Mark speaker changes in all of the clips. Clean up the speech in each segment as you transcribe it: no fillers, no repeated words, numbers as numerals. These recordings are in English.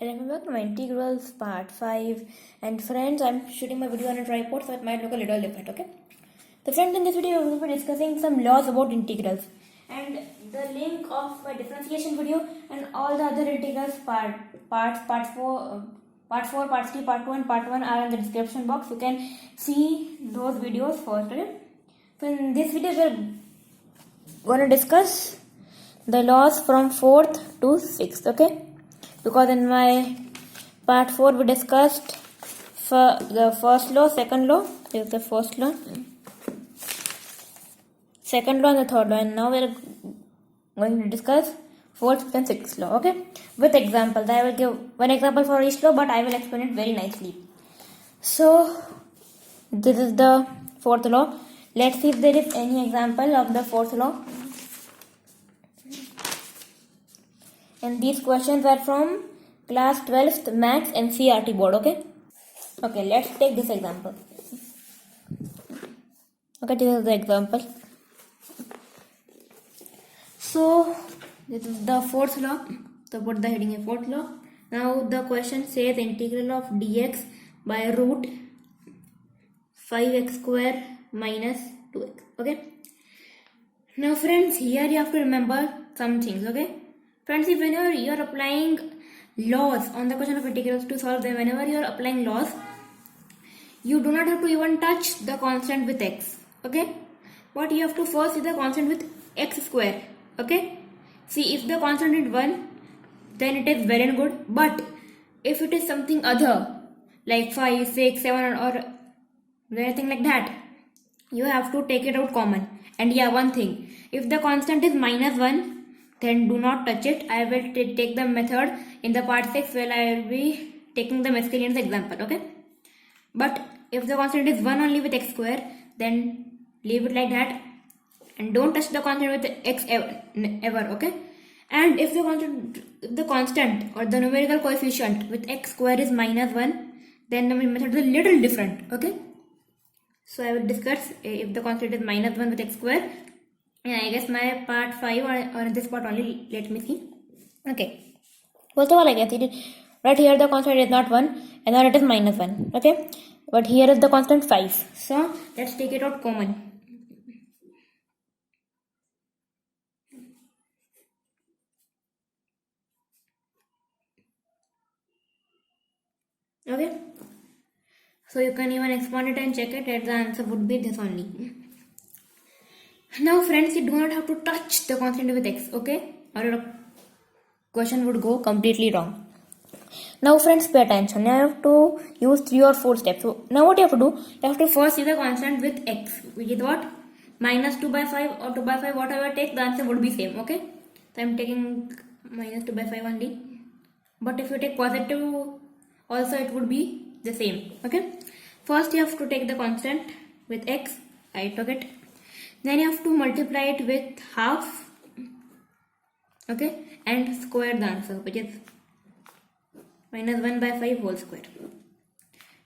Speaker 1: Welcome back to my integrals part 5. And friends, I'm shooting my video on a tripod, so it might look a little different, okay? So friends, in this video we will be discussing some laws about integrals. And the link of my differentiation video and all the other integrals part 4, part 3, part 2 and part 1 are in the description box. You can see those videos first, okay? So in this video we're going to discuss the laws from 4th to 6th, okay? Because in my part 4 we discussed the first law, second law is the first law, second law and the third law, and now we are going to discuss fourth, fifth and sixth law, okay, with examples. I will give one example for each law, but I will explain it very nicely. So this is the fourth law. Let's see if there is any example of the fourth law. And these questions are from class 12th Maths NCERT board, okay? Okay, let's take this example. Okay, this is the example. So, this is the fourth law. So, put the heading in fourth law. Now, the question says integral of dx by root 5x square minus 2x, okay? Now, friends, here you have to remember some things, okay? Friends, if whenever you are applying laws on the question of integrals to solve them, whenever you are applying laws, you do not have to even touch the constant with x, okay? But you have to first see the constant with x square, okay? See, if the constant is 1, then it is well and good. But if it is something other, like 5, 6, 7 or anything like that, you have to take it out common. And yeah, one thing, if the constant is minus 1, then do not touch it. I will take the method in the part 6 where I will be taking the Mescalian's example, okay? But if the constant is 1 only with x square, then leave it like that and don't touch the constant with x ever, okay? And if the constant or the numerical coefficient with x square is minus 1, then the method is a little different, okay? So I will discuss if the constant is minus 1 with x square. And I guess my part 5 or this part only, let me see. Okay. First of all, I can see it right here the constant is not 1 and now it is minus 1. Okay. But here is the constant 5. So let's take it out common. Okay. So you can even expand it and check it and the answer would be this only. Now friends, you do not have to touch the constant with x, okay? Or your question would go completely wrong. Now friends, pay attention. Now you have to use 3 or 4 steps. So now what you have to do, you have to first see the constant with x, which is what? Minus 2 by 5 or 2 by 5, whatever I take, the answer would be same, okay? So I'm taking minus 2 by 5 only. But if you take positive, also it would be the same, okay? First you have to take the constant with x, I took it. Then you have to multiply it with half, okay, and square the answer, which is minus 1 by 5 whole square.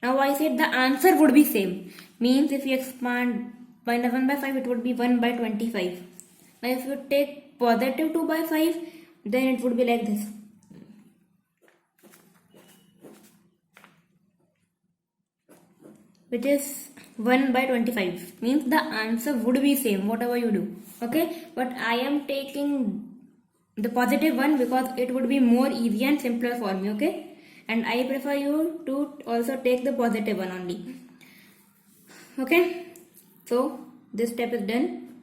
Speaker 1: Now I said the answer would be same. Means if you expand minus 1 by 5, it would be 1 by 25. Now if you take positive 2 by 5, then it would be like this. Which is 1 by 25. Means the answer would be same whatever you do. Okay. But I am taking the positive one because it would be more easy and simpler for me. Okay. And I prefer you to also take the positive one only. Okay. So this step is done.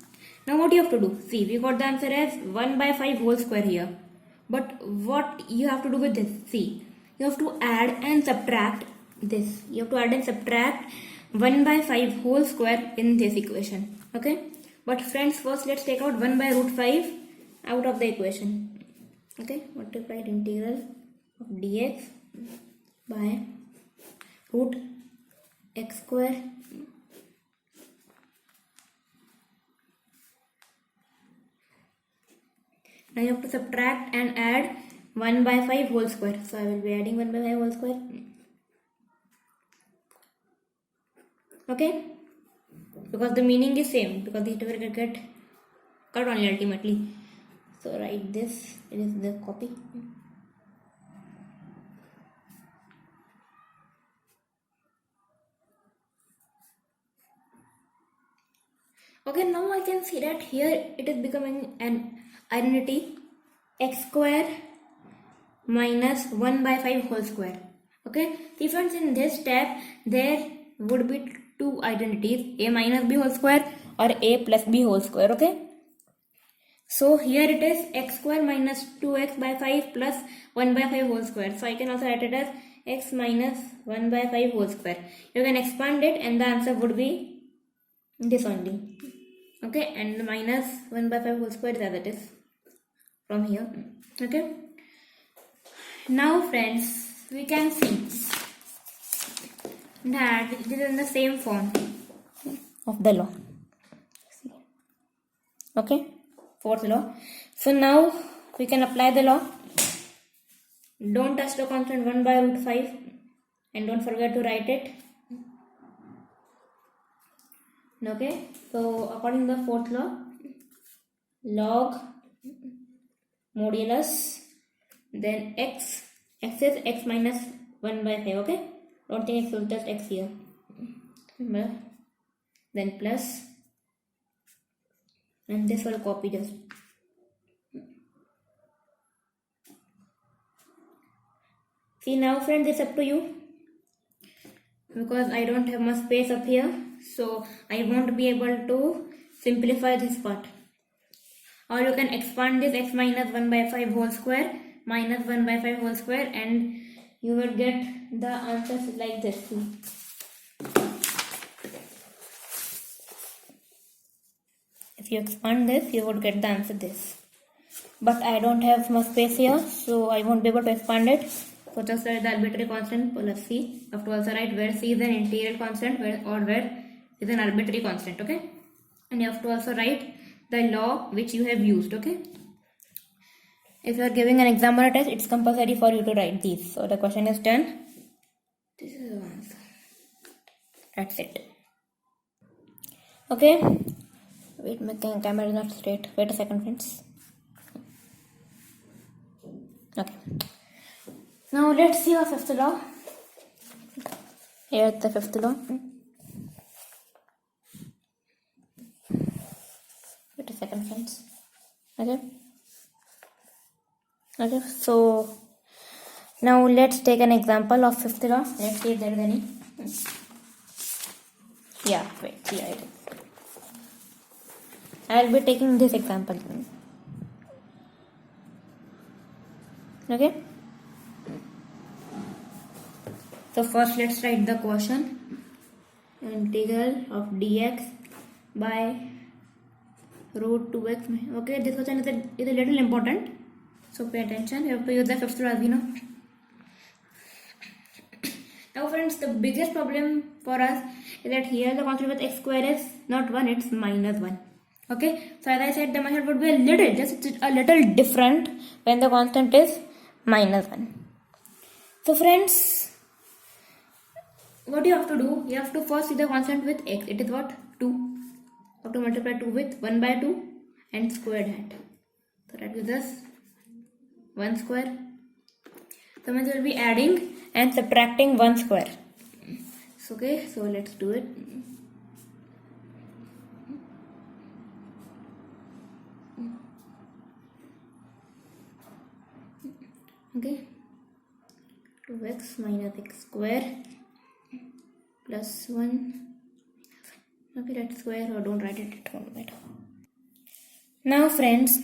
Speaker 1: Now what you have to do? See, we got the answer as 1 by 5 whole square here. But what you have to do with this? See, you have to add and subtract this. You have to add and subtract 1 by 5 whole square in this equation. Okay. But friends, first let's take out 1 by root 5 out of the equation. Okay. Multiplied integral of dx by root x square now you have to subtract and add 1 by 5 whole square. So I will be adding 1 by 5 whole square. Okay, because the meaning is same, because the will get cut only ultimately. So write this, it is the copy. Okay, now I can see that here it is becoming an identity x square minus 1 by 5 whole square. Okay, see friends, in this step there would be two identities, a minus b whole square or a plus b whole square. Okay, so here it is x square minus 2x by 5 plus 1 by 5 whole square. So I can also write it as x minus 1 by 5 whole square. You can expand it and the answer would be this only. Okay, and minus 1 by 5 whole square is as it is from here. Okay, now friends, we can see that it is in the same form of the law. Okay, fourth law. So now we can apply the law. Don't touch the constant 1 by root 5 and don't forget to write it. Okay, so according to the fourth law, log modulus, then x is x minus 1 by 5. Okay, don't think x will just x here. Then plus, and this will copy just. See now friends, it's up to you, because I don't have much space up here, so I won't be able to simplify this part. Or you can expand this x minus 1 by 5 whole square minus 1 by 5 whole square and you will get the answers like this. If you expand this, you would get the answer this. But I don't have much space here, so I won't be able to expand it. So just write the arbitrary constant plus c. You have to also write where c is an integral constant where is an arbitrary constant. Okay, and you have to also write the law which you have used. Okay, if you are giving an exam or a test, it's compulsory for you to write these. So the question is done. This is the answer. That's it. Okay, wait, my camera is not straight. Wait a second, friends. Okay, now let's see our fifth law. Here is the fifth law. Wait a second, friends. Okay, so now let's take an example of fifth law. Let's see if there is any. Yeah, wait, here it is. I will be taking this example. Okay, so first let's write the quotient. Integral of dx by root 2x. Okay, this question is a little important, so pay attention. You have to use the fifth law as we know. Now friends, the biggest problem for us is that here the constant with x square is not 1, it's minus 1. Okay, so as I said, the method would be a little different when the constant is minus 1. So friends, what you have to do, you have to first see the constant with x. It is what? 2. You have to multiply 2 with 1 by 2 and square that. So that gives us 1 square. So we will be adding and subtracting 1 square. So, okay, so let's do it. Okay, 2x minus x square plus 1. Okay, let's square or don't write it, it won't matter. Now friends,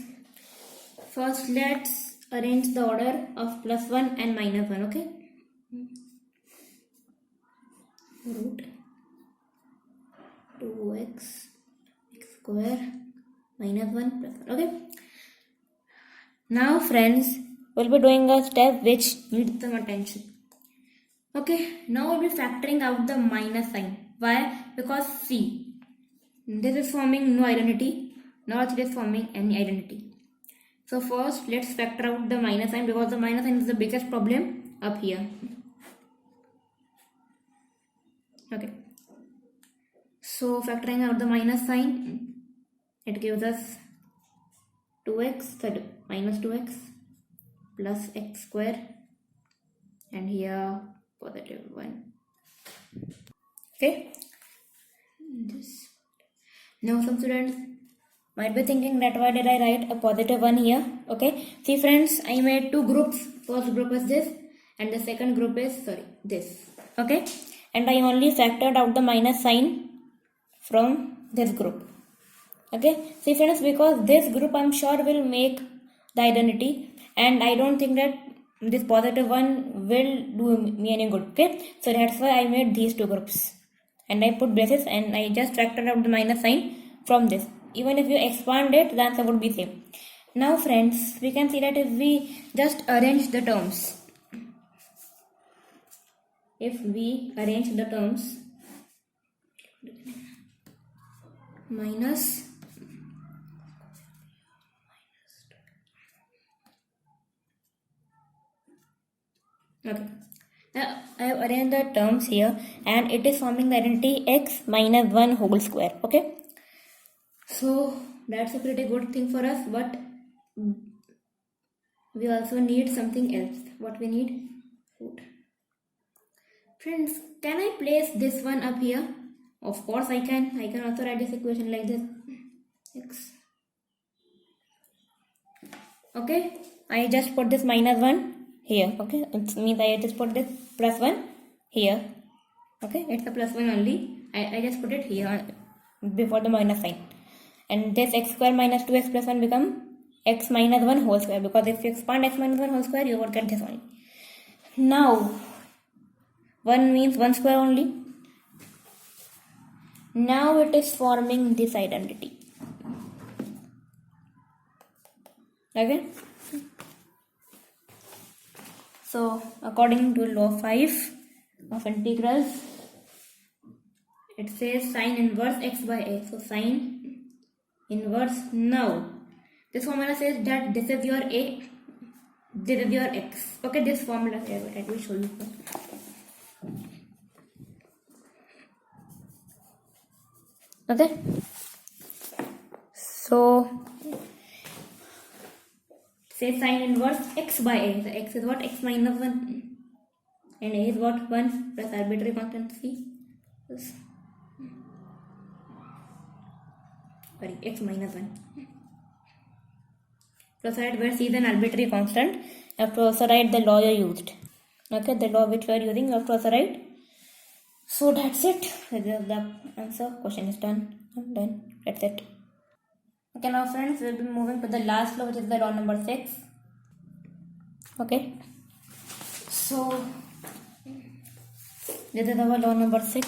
Speaker 1: first let's arrange the order of plus 1 and minus 1. Okay, root 2x square minus 1 plus 1. Okay, now friends, we'll be doing a step which needs some attention. Okay, now we'll be factoring out the minus sign. Why? Because see, this is forming no identity, nor it is forming any identity. So first let's factor out the minus sign, because the minus sign is the biggest problem up here. Okay, so factoring out the minus sign, it gives us 2x, minus 2x plus x square, and here positive 1. Okay, this. Now some students might be thinking that why did I write a positive 1 here? Okay, see friends, I made two groups. First group is this and the second group is this. Okay, and I only factored out the minus sign from this group. Okay, see friends, because this group I'm sure will make the identity, and I don't think that this positive one will do me any good. Okay, so that's why I made these two groups and I put braces and I just factored out the minus sign from this. Even if you expand it, the answer would be same. Now friends, we can see that if we just arrange the terms, minus okay. Now I have arranged the terms here and it is forming the identity x minus 1 whole square. Okay, so that's a pretty good thing for us, but we also need something else. What we need? Food. Friends, can I place this one up here? Of course I can. I can also write this equation like this. X. Okay, I just put this minus 1 here. Okay, it means I just put this plus 1 here. Okay, it's a plus 1 only. I just put it here before the minus sign. And this x square minus 2x plus 1 become x minus 1 whole square, because if you expand x minus 1 whole square, you will get this only. Now, 1 means 1 square only. Now it is forming this identity. Okay. So, according to law 5 of integrals, it says sine inverse x by a. So, sine inverse. Now, this formula says that this is your a, this is your x. Okay, this formula, I will show you. Okay, so say sine inverse x by a. So x is what? X minus 1 and a is what? 1 plus arbitrary constant c. Sorry, x minus 1. So write where c is an arbitrary constant. You have to also write the law you used. Okay, the law which we are using, you have to also write. So that's it. The answer. Question is done. I'm done. That's it. Okay, now friends, we'll be moving to the last law, which is the law number 6. Okay. So this is our law number 6.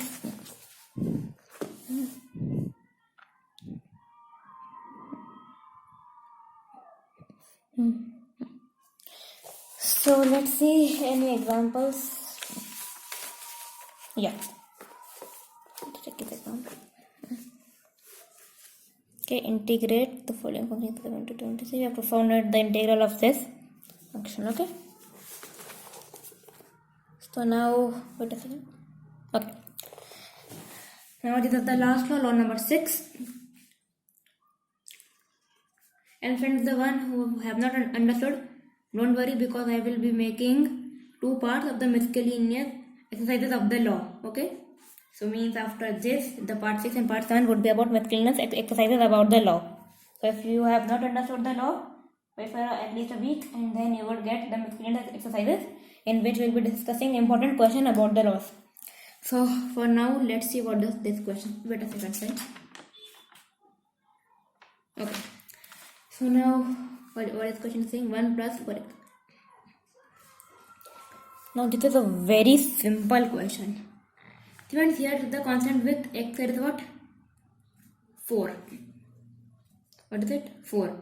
Speaker 1: So let's see any examples. Yeah. Check this example. Okay, integrate the following function 7 to 26. You have to find out the integral of this function. Okay. So now, wait a second. Okay. Now this is the last law, law number 6. And friends, the one who have not understood, don't worry, because I will be making 2 parts of the miscellaneous exercises of the law. Okay. So means after this, the part 6 and part 7 would be about miscellaneous exercises about the law. So if you have not understood the law, wait for at least a week and then you will get the miscellaneous exercises in which we will be discussing important question about the laws. So for now, let's see what does this question. Wait a second, friends. Okay. So now, what is question saying? 1 plus 4x. Now this is a very simple question. Friends, here the constant with x is what? 4. What is it? 4.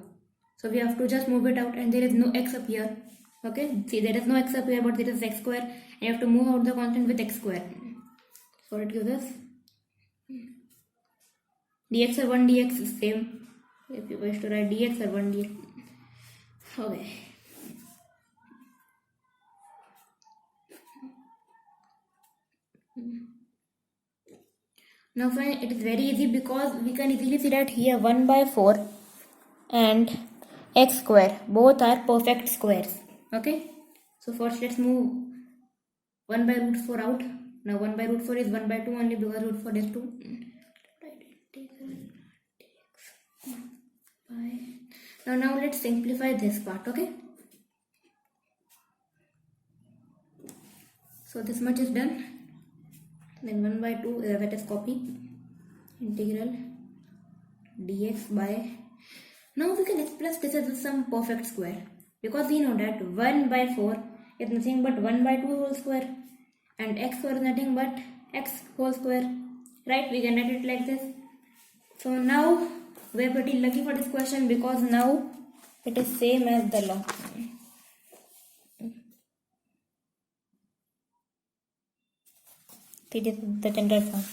Speaker 1: So we have to just move it out and there is no x up here. Okay, see there is no x up here but there is x square and you have to move out the constant with x square. So it gives us dx or 1 dx is same. If you wish to write dx or 1 dx. Okay. Now friends, it is very easy because we can easily see that here 1 by 4 and x square both are perfect squares. Okay, so first let's move 1 by root 4 out. Now 1 by root 4 is 1 by 2 only because root 4 is 2. Now let's simplify this part, okay? So this much is done. Then 1 by 2, that is copy. Integral dx by. Now we can express this as some perfect square. Because we know that 1 by 4 is nothing but 1 by 2 whole square. And x square is nothing but x whole square. Right? We can write it like this. So now we are pretty lucky for this question because now it is same as the law. It is the general form.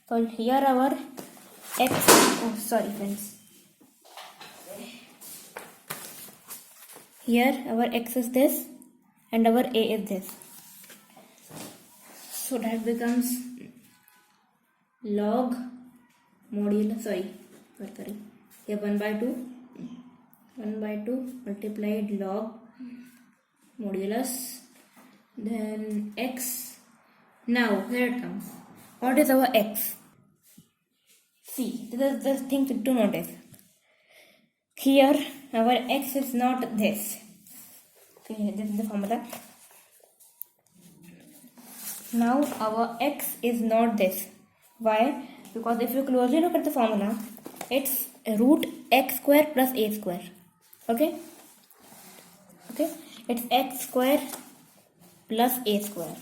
Speaker 1: So here our x, oh sorry friends. Here our x is this and our a is this. So that becomes log modulus, sorry. Here 1 by 2 multiplied log modulus, then x. Now here it comes. What is our x? See, this is the thing to notice. Here our x is not this. Okay, this is the formula. Now our x is not this. Why? Because if you closely look at the formula, it's root x square plus a square. Okay? It's x square plus a square.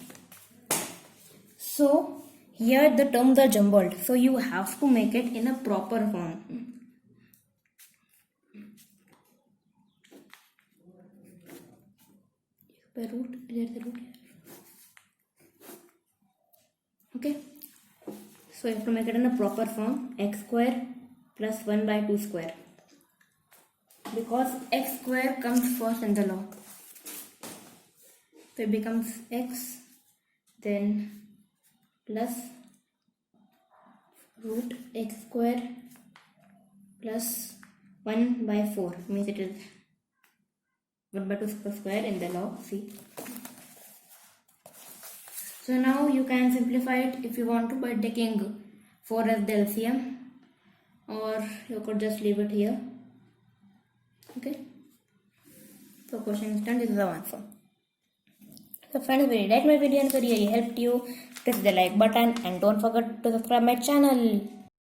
Speaker 1: So here the terms are jumbled. So you have to make it in a proper form. There's the root here. Okay. So you have to make it in a proper form. X square plus 1 by 2 square. Because x square comes first in the law. So it becomes x, then plus root x square plus 1 by 4. Means it is 1 by 2 square in the law. See. So now you can simplify it if you want to by taking 4 as the LCM, or you could just leave it here. Okay. So question is done. This is the answer. So friends, if you like my video and if it really helped you, press the like button and don't forget to subscribe my channel.